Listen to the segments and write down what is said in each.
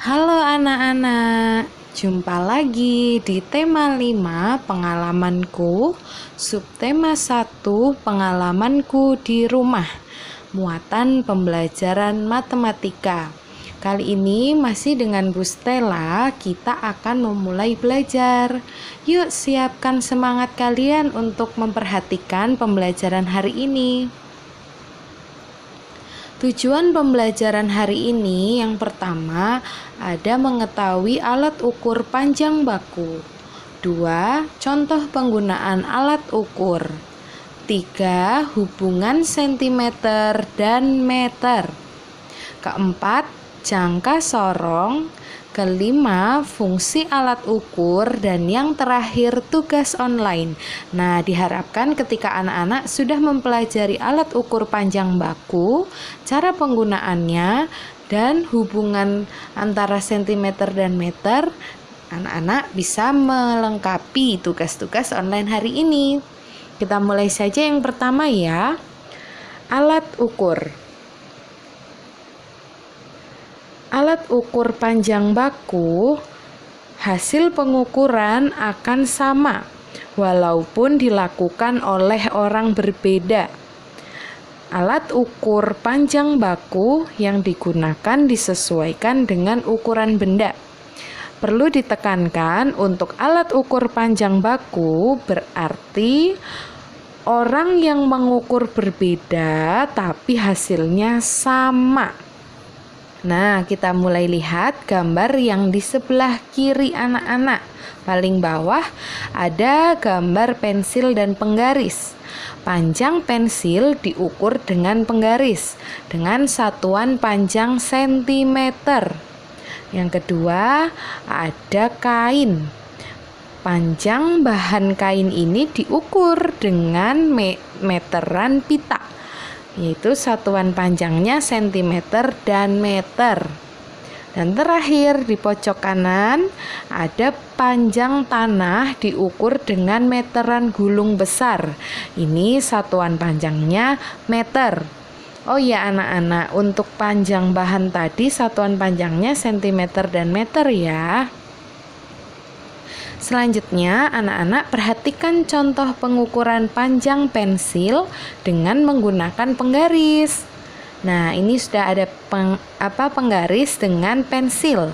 Halo anak-anak, jumpa lagi di tema 5 pengalamanku, subtema 1 pengalamanku di rumah, muatan pembelajaran matematika. Kali ini masih dengan Bu Stella, kita akan memulai belajar. Yuk siapkan semangat kalian untuk memperhatikan pembelajaran hari ini. Tujuan pembelajaran hari ini yang pertama ada mengetahui alat ukur panjang baku. 2. Contoh penggunaan alat ukur. 3. Hubungan sentimeter dan meter. Keempat, jangka sorong. Kelima, fungsi alat ukur, dan yang terakhir tugas online. Nah, diharapkan ketika anak-anak sudah mempelajari alat ukur panjang baku, cara penggunaannya, dan hubungan antara sentimeter dan meter, anak-anak bisa melengkapi tugas-tugas online hari ini. Kita mulai saja yang pertama ya. Alat ukur. Alat ukur panjang baku, hasil pengukuran akan sama walaupun dilakukan oleh orang berbeda. Alat ukur panjang baku yang digunakan disesuaikan dengan ukuran benda. Perlu ditekankan untuk alat ukur panjang baku berarti orang yang mengukur berbeda tapi hasilnya sama. Nah, kita mulai lihat gambar yang di sebelah kiri anak-anak. Paling bawah ada gambar pensil dan penggaris. Panjang pensil diukur dengan penggaris dengan satuan panjang sentimeter. Yang kedua, ada kain. Panjang bahan kain ini diukur dengan meteran pita, yaitu satuan panjangnya sentimeter dan meter. Dan terakhir di pojok kanan ada panjang tanah diukur dengan meteran gulung besar. Ini satuan panjangnya meter. Oh ya anak-anak, untuk panjang bahan tadi satuan panjangnya sentimeter dan meter ya. Selanjutnya, anak-anak perhatikan contoh pengukuran panjang pensil dengan menggunakan penggaris. Nah, ini sudah ada penggaris dengan pensil.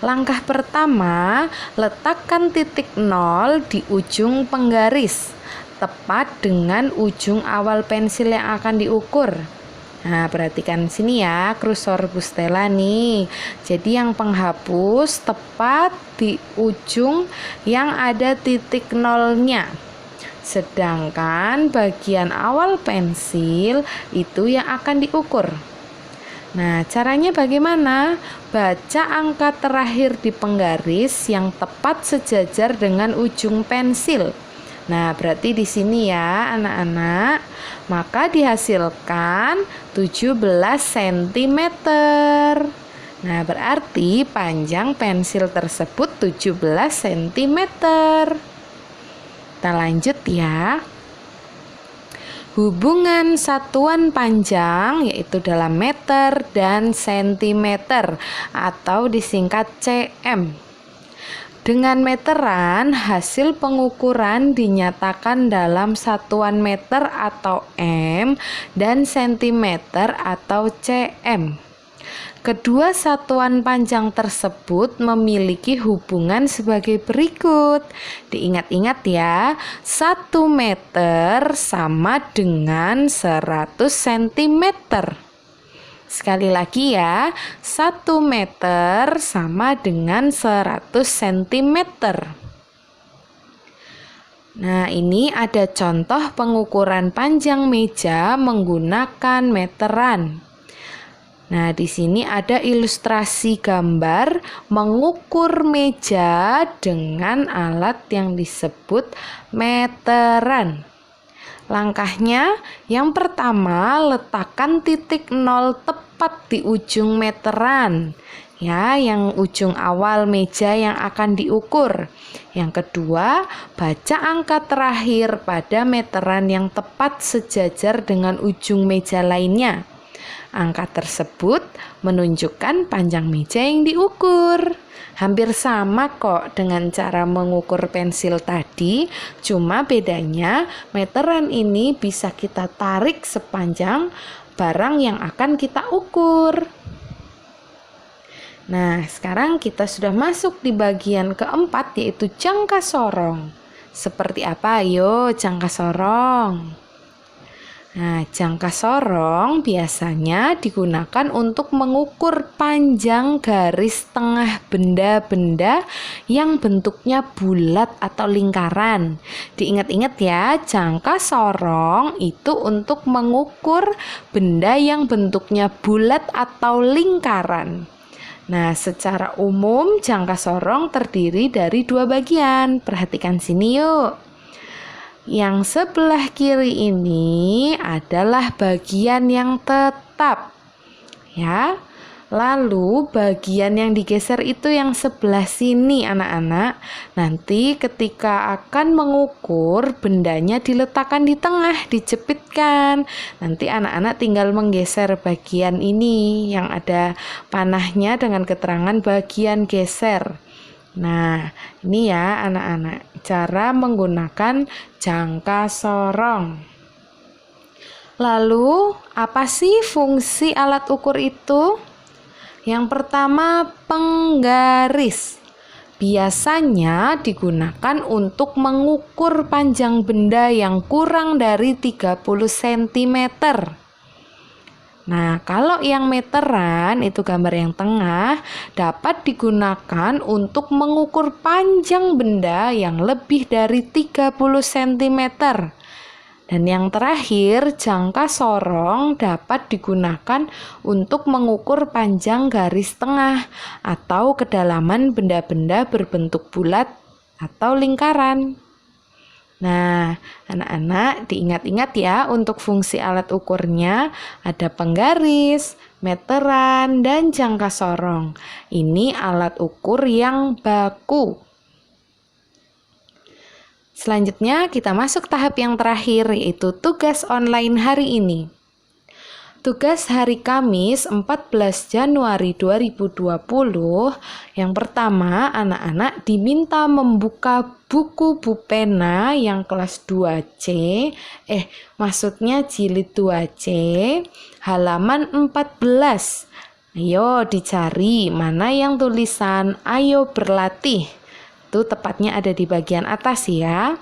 Langkah pertama, letakkan titik 0 di ujung penggaris, tepat dengan ujung awal pensil yang akan diukur. Nah, perhatikan sini ya, kursor Bu Stella nih. Jadi yang penghapus tepat di ujung yang ada titik nolnya. Sedangkan bagian awal pensil itu yang akan diukur. Nah, caranya bagaimana? Baca angka terakhir di penggaris yang tepat sejajar dengan ujung pensil. Nah, berarti di sini ya anak-anak, maka dihasilkan 17 cm. Nah, berarti panjang pensil tersebut 17 cm. Kita lanjut ya. Hubungan satuan panjang yaitu dalam meter dan sentimeter atau disingkat cm. Dengan meteran, hasil pengukuran dinyatakan dalam satuan meter atau m dan sentimeter atau cm. Kedua satuan panjang tersebut memiliki hubungan sebagai berikut. Diingat-ingat ya, 1 meter sama dengan 100 cm. Sekali lagi ya, 1 meter sama dengan 100 cm. Nah, ini ada contoh pengukuran panjang meja menggunakan meteran. Nah, di sini ada ilustrasi gambar mengukur meja dengan alat yang disebut meteran. Langkahnya, yang pertama letakkan titik 0 tepat di ujung meteran. Ya, yang ujung awal meja yang akan diukur. Yang kedua, baca angka terakhir pada meteran yang tepat sejajar dengan ujung meja lainnya. Angka tersebut menunjukkan panjang meja yang diukur. Hampir sama kok dengan cara mengukur pensil tadi, cuma bedanya meteran ini bisa kita tarik sepanjang barang yang akan kita ukur. Nah, sekarang kita sudah masuk di bagian keempat, yaitu jangka sorong. Seperti apa? Ayo, jangka sorong. Nah, jangka sorong biasanya digunakan untuk mengukur panjang garis tengah benda-benda yang bentuknya bulat atau lingkaran. Diingat-ingat ya, jangka sorong itu untuk mengukur benda yang bentuknya bulat atau lingkaran. Nah, secara umum jangka sorong terdiri dari dua bagian. Perhatikan sini yuk. Yang sebelah kiri ini adalah bagian yang tetap, ya. Lalu bagian yang digeser itu yang sebelah sini, anak-anak. Nanti ketika akan mengukur, bendanya diletakkan di tengah, dijepitkan. Nanti anak-anak tinggal menggeser bagian ini yang ada panahnya dengan keterangan bagian geser. Nah, ini ya anak-anak, cara menggunakan jangka sorong. Lalu, apa sih fungsi alat ukur itu? Yang pertama, penggaris. Biasanya digunakan untuk mengukur panjang benda yang kurang dari 30 cm. Nah, kalau yang meteran itu gambar yang tengah dapat digunakan untuk mengukur panjang benda yang lebih dari 30 cm. Dan yang terakhir, jangka sorong dapat digunakan untuk mengukur panjang garis tengah atau kedalaman benda-benda berbentuk bulat atau lingkaran. Nah, anak-anak diingat-ingat ya, untuk fungsi alat ukurnya ada penggaris, meteran, dan jangka sorong. Ini alat ukur yang baku. Selanjutnya kita masuk tahap yang terakhir, yaitu tugas online hari ini. Tugas hari Kamis 14 Januari 2020, yang pertama anak-anak diminta membuka buku pena yang kelas 2C, maksudnya jilid 2C, halaman 14. Ayo dicari mana yang tulisan ayo berlatih. Itu tepatnya ada di bagian atas ya.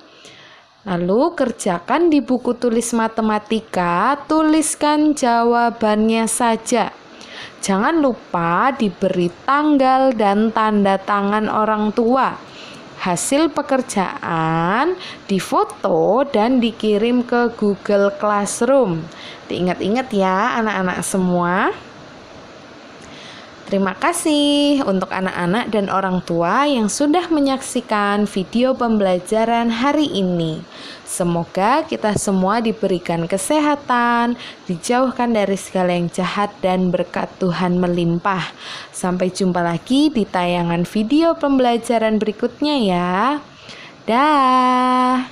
Lalu kerjakan di buku tulis matematika, tuliskan jawabannya saja. Jangan lupa diberi tanggal dan tanda tangan orang tua. Hasil pekerjaan difoto dan dikirim ke Google Classroom. Diingat-ingat ya anak-anak semua. Terima kasih untuk anak-anak dan orang tua yang sudah menyaksikan video pembelajaran hari ini. Semoga kita semua diberikan kesehatan, dijauhkan dari segala yang jahat, dan berkat Tuhan melimpah. Sampai jumpa lagi di tayangan video pembelajaran berikutnya ya. Dah.